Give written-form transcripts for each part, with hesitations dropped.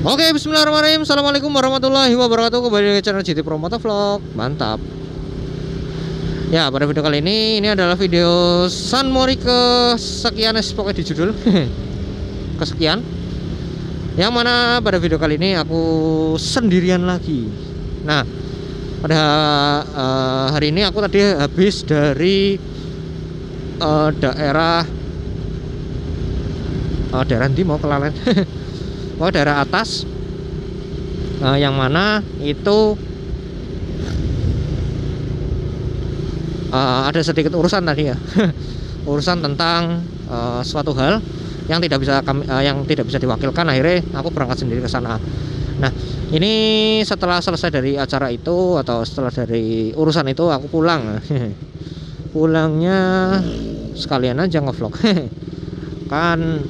Oke, bismillahirrahmanirrahim. Assalamualaikum warahmatullahi wabarakatuh. Kembali di channel GT Pro Motovlog. Mantap. Ya, pada video kali ini adalah video San Mori kesekian, pokoknya di judul kesekian. Yang mana pada video kali ini aku sendirian lagi. Nah, pada hari ini aku tadi habis dari daerah nanti mau kelalen. Daerah atas, yang mana itu ada sedikit urusan tadi ya. Urusan tentang suatu hal yang tidak bisa diwakilkan. Akhirnya aku berangkat sendiri ke sana. Nah, ini setelah selesai dari acara itu atau setelah dari urusan itu aku pulang. Pulangnya sekalian aja ngevlog. Kan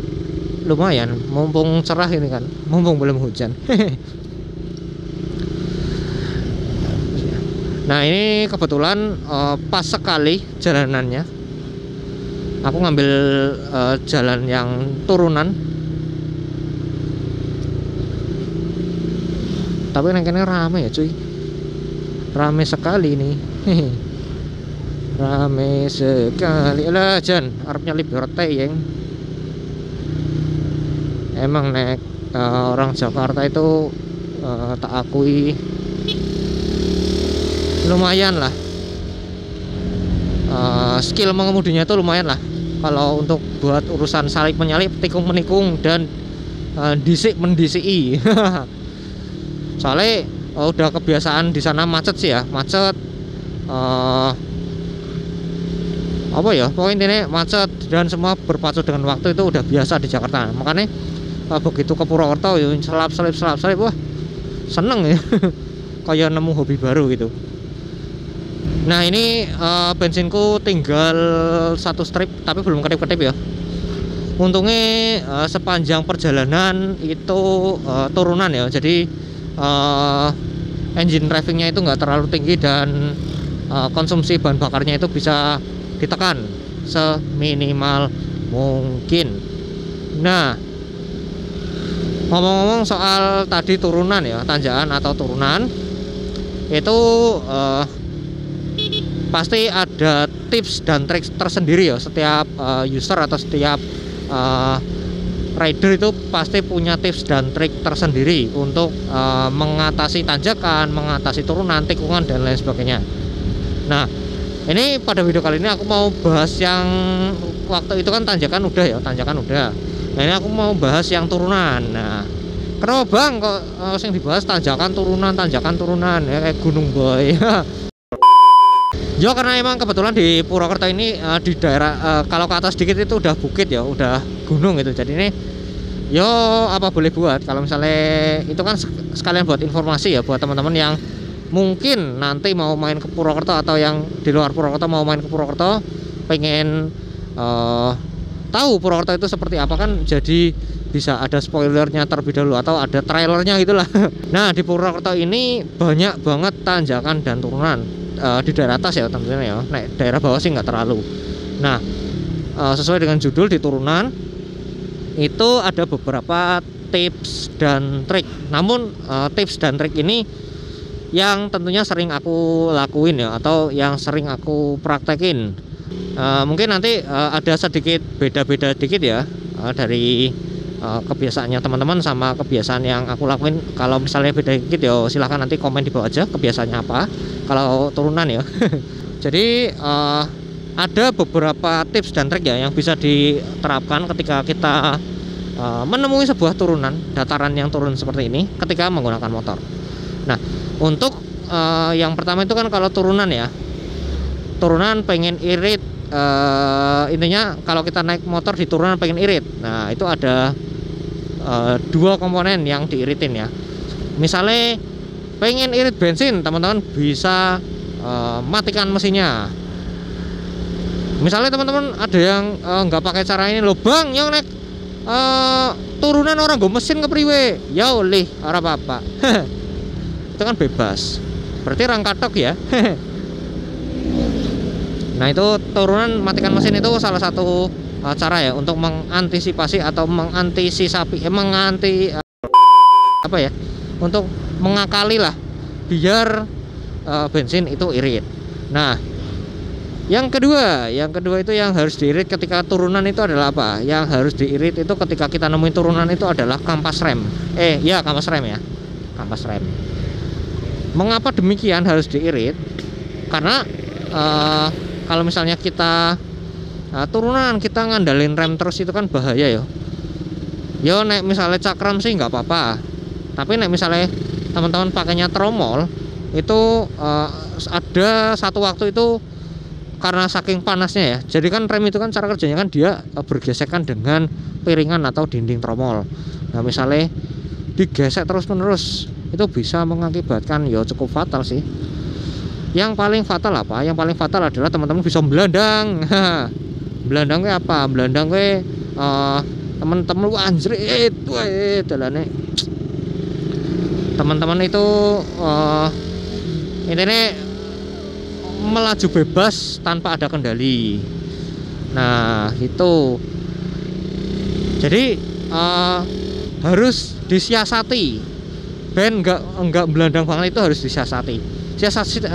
lumayan, mumpung cerah ini kan, mumpung belum hujan. Nah, ini kebetulan pas sekali jalanannya. Aku ngambil jalan yang turunan. Tapi kayaknya rame ya cuy, rame sekali ini. Rame sekali lah, Jan arepnya libur yang emang orang Jakarta itu tak akui lumayan lah, skill mengemudinya itu lumayan lah. Kalau untuk buat urusan salip menyalip, tikung menikung, dan disik mendisiki. Soalnya udah kebiasaan di sana macet sih ya, macet apa ya, pokoknya intinya macet dan semua berpacu dengan waktu itu udah biasa di Jakarta. Makanya begitu ke Purwokerto ya selap-selip, wah seneng ya. Kayak nemu hobi baru gitu. Nah, ini bensinku tinggal satu strip tapi belum kedip-kedip ya. Untungnya sepanjang perjalanan itu turunan ya, jadi engine drivingnya itu nggak terlalu tinggi dan konsumsi bahan bakarnya itu bisa ditekan seminimal mungkin. Nah, ngomong-ngomong soal tadi turunan ya, tanjakan atau turunan itu pasti ada tips dan trik tersendiri ya. Setiap user atau setiap rider itu pasti punya tips dan trik tersendiri untuk mengatasi tanjakan, mengatasi turunan, tikungan, dan lain sebagainya. Nah, ini pada video kali ini aku mau bahas yang waktu itu kan tanjakan udah ya, tanjakan udah. Nah, ini aku mau bahas yang turunan. Nah, kenapa bang kok yang dibahas tanjakan turunan ya, kayak gunung boy. Ya karena emang kebetulan di Purwokerto ini di daerah kalau ke atas sedikit itu udah bukit ya, udah gunung gitu. Jadi ini yo apa boleh buat, kalau misalnya itu kan sekalian buat informasi ya buat teman-teman yang mungkin nanti mau main ke Purwokerto atau yang di luar Purwokerto mau main ke Purwokerto, pengen tahu Purwokerto itu seperti apa kan, jadi bisa ada spoilernya terlebih dahulu atau ada trailernya gitulah. Nah, di Purwokerto ini banyak banget tanjakan dan turunan di daerah atas ya tentunya ya. Nah, daerah bawah sih nggak terlalu. Nah, sesuai dengan judul, di turunan itu ada beberapa tips dan trik. Namun tips dan trik ini yang tentunya sering aku lakuin ya, atau yang sering aku praktekin. Mungkin nanti ada sedikit beda-beda dikit ya dari kebiasaannya teman-teman sama kebiasaan yang aku lakuin. Kalau misalnya beda dikit ya silahkan nanti komen di bawah aja kebiasaannya apa kalau turunan ya. Jadi ada beberapa tips dan trik ya yang bisa diterapkan ketika kita menemui sebuah turunan, dataran yang turun seperti ini ketika menggunakan motor. Nah, untuk yang pertama itu kan kalau turunan ya, turunan pengen irit, intinya kalau kita naik motor di turunan pengen irit. Nah, itu ada dua komponen yang diiritin ya. Misalnya pengen irit bensin, teman-teman bisa matikan mesinnya. Misalnya teman-teman ada yang nggak pakai cara ini loh bang, yang naik turunan orang gue mesin kepriwe, ya oleh arah apa itu kan bebas, berarti rangkatok ya. Nah, itu turunan matikan mesin itu salah satu cara ya untuk mengantisipasi atau apa ya, untuk mengakali lah biar bensin itu irit. Nah, yang kedua itu yang harus diirit ketika turunan itu adalah apa? Yang harus diirit itu ketika kita nemuin turunan itu adalah kampas rem. Ya kampas rem ya, kampas rem. Mengapa demikian harus diirit? Karena kalau misalnya kita turunan kita ngandalin rem terus itu kan bahaya ya. Yo nek misalnya cakram sih nggak apa-apa, tapi nek misalnya teman-teman pakainya tromol itu ada satu waktu itu karena saking panasnya ya, jadi kan rem itu kan cara kerjanya kan dia bergesekan dengan piringan atau dinding tromol. Nah misalnya digesek terus menerus itu bisa mengakibatkan ya cukup fatal sih. Yang paling fatal apa? Yang paling fatal adalah teman-teman bisa belandang. Belandang ke apa? Belandang ke teman-teman anjrit, dalane. Teman-teman itu intinya melaju bebas tanpa ada kendali. Nah itu jadi harus disiasati. Ben enggak belandang banget itu harus disiasati. Siasati.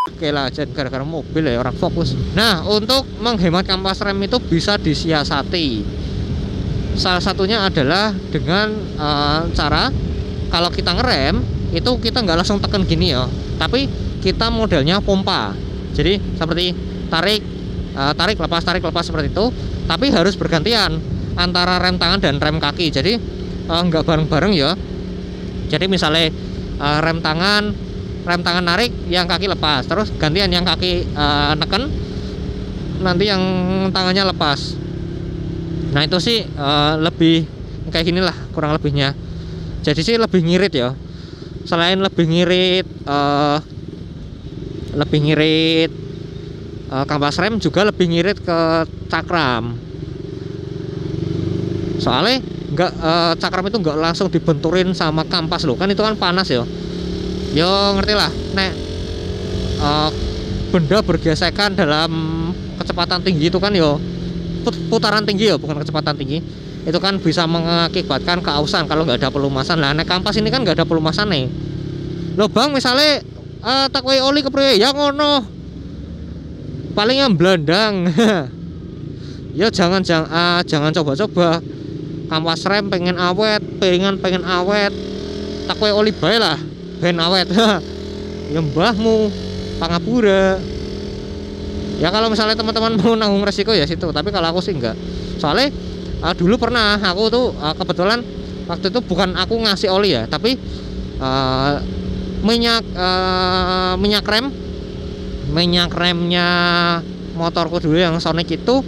Oke lah, jangan gara-gara mobil ya orang fokus. Nah untuk menghemat kampas rem itu bisa disiasati. Salah satunya adalah dengan cara kalau kita ngerem itu kita nggak langsung tekan gini ya, tapi kita modelnya pompa. Jadi seperti tarik lepas seperti itu, tapi harus bergantian antara rem tangan dan rem kaki. Jadi nggak bareng-bareng ya. Jadi misalnya rem tangan narik, yang kaki lepas, terus gantian yang kaki neken, nanti yang tangannya lepas. Nah itu sih lebih kayak gini lah kurang lebihnya. Jadi sih lebih ngirit ya. Selain lebih ngirit kampas rem, juga lebih ngirit ke cakram. Soalnya cakram itu nggak langsung dibenturin sama kampas loh, kan itu kan panas ya. Yo ngerti lah, nek benda bergesekan dalam kecepatan tinggi itu kan yo putaran tinggi ya, bukan kecepatan tinggi. Itu kan bisa mengakibatkan keausan kalau nggak ada pelumasan. Lah nek kampas ini kan nggak ada pelumasan nih. Loh bang, misalnya takwai oli kepriye ya ngono, paling yang belandang. Ya jangan coba-coba. Kampas rem pengen awet, pengen awet, takwai oli bae lah ben awet. Ya mbahmu pangapura. Ya kalau misalnya teman-teman mau nanggung resiko ya situ, tapi kalau aku sih enggak. Soalnya dulu pernah aku tuh kebetulan waktu itu bukan aku ngasih oli ya, tapi minyak remnya motorku dulu yang Sonic itu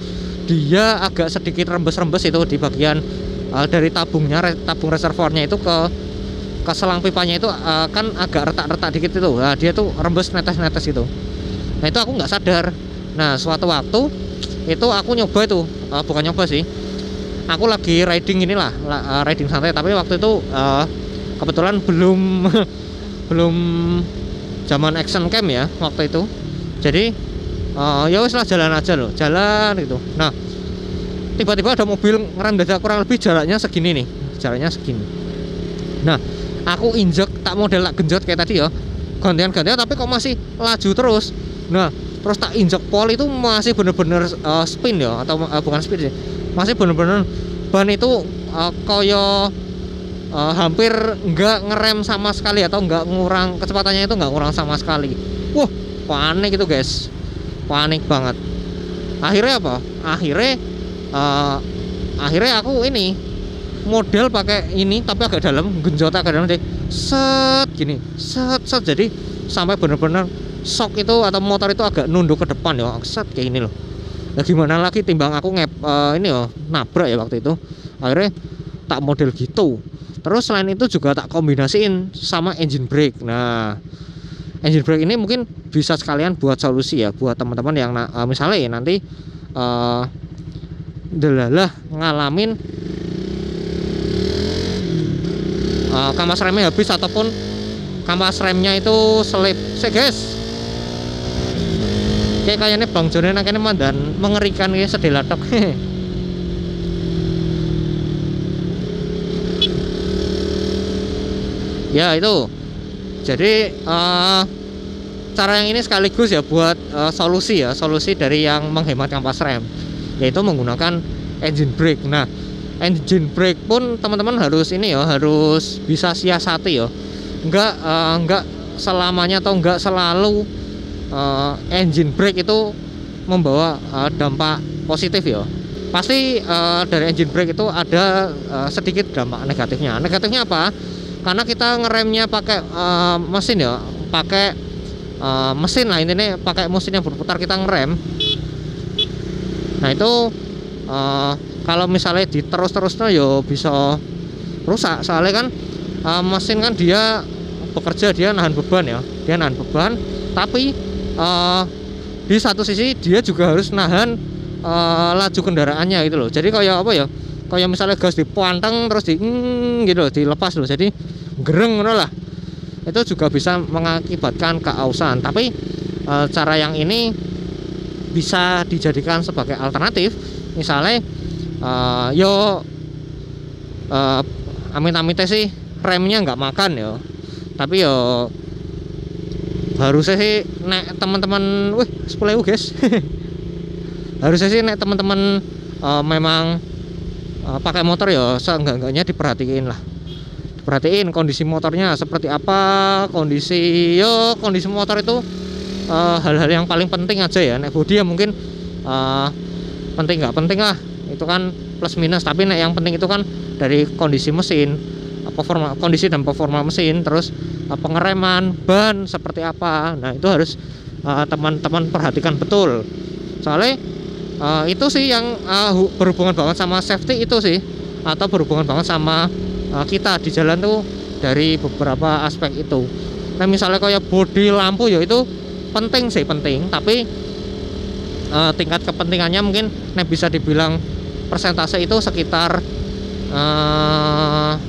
dia agak sedikit rembes-rembes itu di bagian dari tabung reservoirnya itu ke selang pipanya itu kan agak retak-retak dikit itu. Nah, dia tuh rembes netes-netes itu. Nah itu aku nggak sadar. Nah suatu waktu itu aku nyoba itu, bukan nyoba sih, aku lagi riding inilah, riding santai, tapi waktu itu kebetulan belum zaman action cam ya waktu itu. Jadi ya wis lah jalan aja loh, jalan gitu. Nah tiba-tiba ada mobil ngerem dadak, kurang lebih jaraknya segini nih, jaraknya segini. Nah aku injek tak model tak genjot kayak tadi ya, gantian-gantian tapi kok masih laju terus. Nah terus tak injek pol itu masih bener-bener spin ya, atau bukan spin sih, masih bener-bener ban itu koyo hampir nggak ngerem sama sekali, atau nggak ngurang kecepatannya, itu nggak ngurang sama sekali. Wah panik itu guys, panik banget. Akhirnya apa? Akhirnya aku ini model pakai ini tapi agak dalam, genjot agak dalam deh, set gini, set jadi sampai bener-bener shock itu atau motor itu agak nunduk ke depan ya, set kayak ini loh. Nah gimana lagi, timbang aku ini ya nabrak ya waktu itu. Akhirnya tak model gitu. Terus selain itu juga tak kombinasiin sama engine brake. Nah engine brake ini mungkin bisa sekalian buat solusi ya buat teman-teman yang misalnya ya nanti delalah ngalamin kampas remnya habis ataupun kampas remnya itu selip. Guys, kayaknya Bang Jone nakene mandan mengerikan ya, sedih latok. Ya itu. Jadi cara yang ini sekaligus ya buat solusi dari yang menghemat kampas rem, yaitu menggunakan engine brake. Nah, engine brake pun teman-teman harus harus bisa siasati ya. Enggak selamanya atau enggak selalu engine brake itu membawa dampak positif ya. Pasti dari engine brake itu ada sedikit dampak negatifnya. Negatifnya apa? Karena kita ngeremnya pakai mesin ya, pakai mesin lah intinya, pakai mesin yang berputar kita ngerem. Nah itu kalau misalnya diterus-terusnya ya bisa rusak, soalnya kan mesin kan dia bekerja, dia nahan beban ya, tapi di satu sisi dia juga harus nahan laju kendaraannya gitu loh. Jadi kayak apa ya, kayak misalnya gas dipuanteng terus gitu loh, dilepas loh, jadi gereng lah, itu juga bisa mengakibatkan keausan. Tapi cara yang ini bisa dijadikan sebagai alternatif. Misalnya amit-amitnya sih remnya nggak makan ya, tapi yo harusnya sih nek teman-teman, 10.000 guys. Harusnya sih nek teman-teman memang pakai motor ya seenggak-enggaknya diperhatiin kondisi motornya seperti apa, kondisi motor itu hal-hal yang paling penting aja ya. Nek bodi ya mungkin penting nggak penting lah, itu kan plus minus, tapi nek yang penting itu kan dari kondisi mesin, kondisi dan performa mesin, terus pengereman, ban seperti apa. Nah itu harus teman-teman perhatikan betul, soalnya itu sih yang berhubungan banget sama safety itu sih, atau berhubungan banget sama kita di jalan tuh dari beberapa aspek itu. Nah misalnya kayak bodi lampu ya itu penting, tapi tingkat kepentingannya mungkin bisa dibilang persentase itu sekitar 60-70%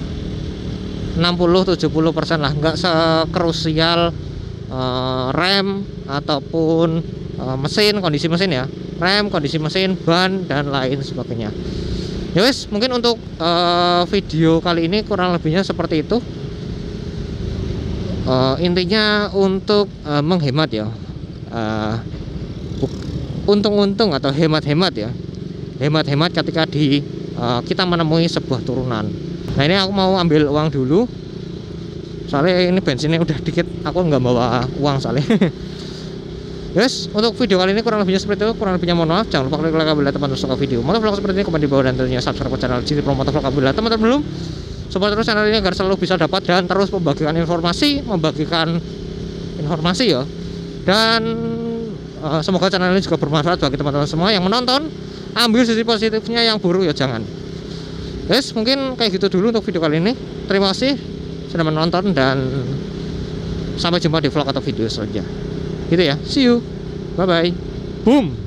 lah, nggak sekrusial rem ataupun mesin, kondisi mesin ya, rem, kondisi mesin, ban dan lain sebagainya. Ya wes, mungkin untuk video kali ini kurang lebihnya seperti itu. Intinya untuk menghemat ya, untung-untung atau hemat-hemat ya, hemat-hemat ketika kita menemui sebuah turunan. Nah ini aku mau ambil uang dulu, soalnya ini bensinnya udah dikit, aku nggak bawa uang soalnya. Yes, untuk video kali ini kurang lebihnya seperti itu. Kurang lebihnya mohon maaf. Jangan lupa klik like apabila teman-teman suka video motovlog seperti ini, komen di bawah dan tentunya subscribe ke channel GT Pro Motovlog apabila teman-teman belum. Support terus channel ini agar selalu bisa dapat dan terus membagikan informasi ya. Dan semoga channel ini juga bermanfaat bagi teman-teman semua yang menonton. Ambil sisi positifnya, yang buruk ya jangan. Yes, mungkin kayak gitu dulu untuk video kali ini. Terima kasih sudah menonton dan sampai jumpa di vlog atau video selanjutnya. Gitu ya, see you, bye bye, boom.